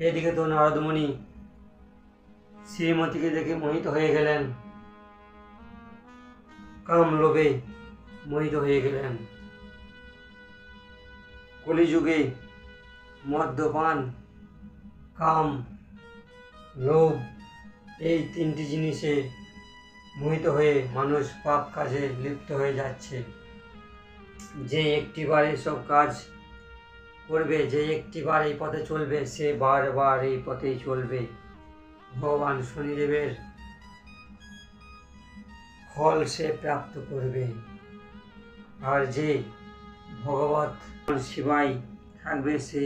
এদিকে তো নারদমণি শ্রীমতীকে দেখে মোহিত হয়ে গেলেন, কাম লোভে মোহিত হয়ে গেলেন। কলিযুগে মদ্যপান, কাম, লোভ এই তিনটি জিনিসে মোহিত হয়ে মানুষ পাপ কাজে লিপ্ত হয়ে যাচ্ছে। যে একটিবার এসব কাজ করবে, যে একটিবার এই পথে চলবে, সে বারবার এই পথেই চলবে। ভগবান শনিদেবের ফল সে প্রাপ্ত করবে। আর যে ভগবত সেবায় থাকবে, সে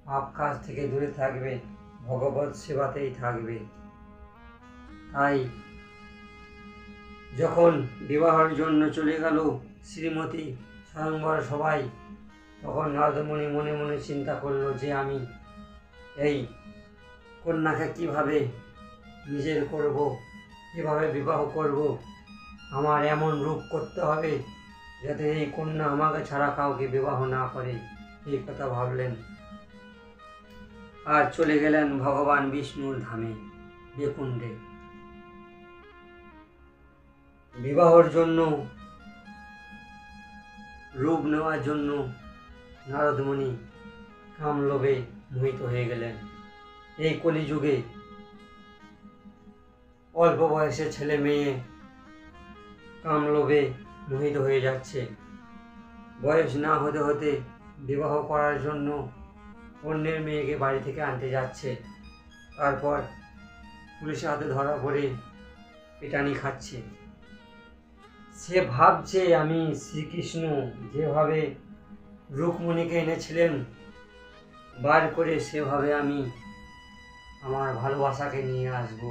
পাপ কাজ থেকে দূরে থাকবে, ভগবত সেবাতেই থাকবে। তাই যখন বিবাহের জন্য চলে গেল শ্রীমতী স্বয়ংবর সবাই, তখন নারদমণি মনে মনে চিন্তা করলো যে আমি এই কন্যাকে কিভাবে নিজের করব, কিভাবে বিবাহ করব। আমার এমন রূপ করতে হবে যাতে এই কন্যা আমাকে ছাড়া কাউকে বিবাহ না করে, এই কথা ভাবলেন। আর চলে গেলেন ভগবান বিষ্ণুর ধামে বেকুণ্ডে। বিবাহর জন্য, রূপ নেওয়ার জন্য নারদমণি কামলোভে মোহিত হয়ে গেলেন। এই কলিযুগে অল্প বয়সে ছেলে মেয়ে কামলোভে মোহিত হয়ে যাচ্ছে। বয়স না হতে হতে বিবাহ করার জন্য অন্যের মেয়েকে বাড়ি থেকে আনতে যাচ্ছে, তারপর পুলিশের হাতে ধরা পড়ে পিটানি খাচ্ছে। সে ভাবছে আমি শ্রীকৃষ্ণ যেভাবে রুক্মিণীকে এনেছিলেন বার করে, সেভাবে আমি আমার ভালোবাসাকে নিয়ে আসব।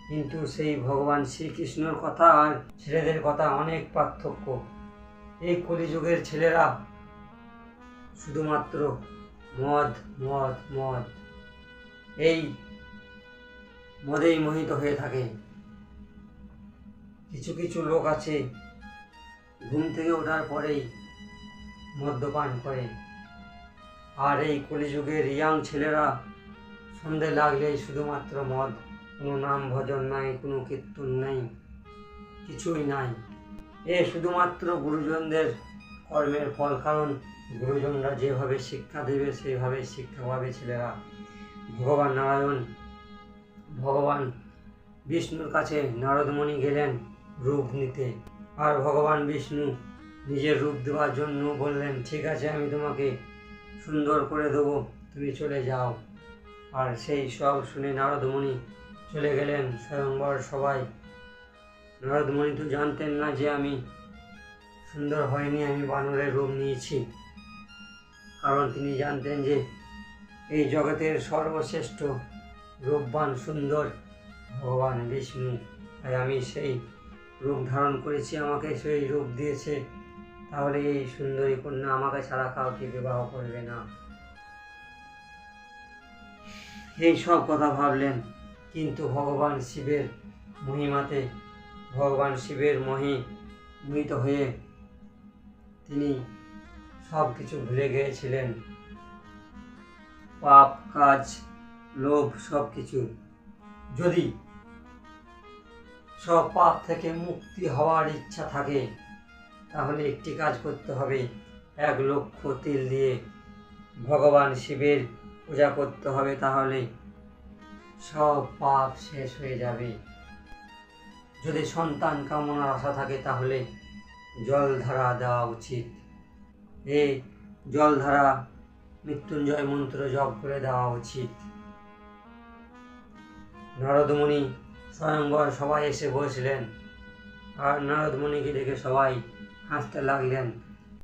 কিন্তু সেই ভগবান শ্রীকৃষ্ণর কথা আর ছেলেদের কথা অনেক পার্থক্য। এই কলিযুগের ছেলেরা শুধুমাত্র মদ মদ মদ, এই মদেই মোহিত হয়ে থাকে। কিছু কিছু লোক আছে ঘুম থেকে ওঠার পরেই মদ্যপান করে। আর এই কলিযুগের ইয়াং ছেলেরা সন্ধে লাগলেই শুধুমাত্র মদ, কোনো নাম ভজন নাই, কোনো কীর্তন নাই, কিছুই নাই। এ শুধুমাত্র গুরুজনদের কর্মের ফল, কারণ গুরুজনরা যেভাবে শিক্ষা দেবে সেইভাবে শিক্ষা পাবে ছেলেরা। ভগবান নারায়ণ, ভগবান বিষ্ণুর কাছে নারদমণি গেলেন রূপ নিতে। আর ভগবান বিষ্ণু নিজের রূপ দেওয়ার জন্য বললেন, ঠিক আছে, আমি তোমাকে সুন্দর করে দেবো, তুমি চলে যাও। আর সেই সব শুনে নারদমণি চলে গেলেন স্বয়ংবর সবাই। নারদমণি তো জানতেন না যে আমি সুন্দর হয়নি, আমি বানরের রূপ নিয়েছি। কারণ তিনি জানতেন যে এই জগতের সর্বশ্রেষ্ঠ রূপবান সুন্দর ভগবান বিষ্ণু, তাই আমি সেই রূপ ধারণ করেছি, আমাকে সেই রূপ দিয়েছে, তাহলে এই সুন্দরী কন্যা আমাকে ছাড়া কাউকে বিবাহ করবে না। এই সব কথা ভাবলেন, কিন্তু ভগবান শিবের মহিমাতে, ভগবান শিবের মোহিত হয়ে তিনি সব কিছু ভুলে গিয়েছিলেন। পাপ কাজ, লোভ, সব কিছু। যদি সব পাপ থেকে মুক্তি হওয়ার ইচ্ছা থাকে, তাহলে একটি কাজ করতে হবে, 1 লক্ষ তিল দিয়ে ভগবান শিবের পূজা করতে হবে, তাহলে সব পাপ শেষ হয়ে যাবে। যদি সন্তান কামনার আশা থাকে, তাহলে জলধারা দেওয়া উচিত। এই জলধারা মৃত্যুঞ্জয় মন্ত্র জপ করে দেওয়া উচিত। নারদমণি স্বয়ংবর সবাই এসে বসলেন, আর নারদমণিকে দেখে সবাই হাসতে লাগলেন।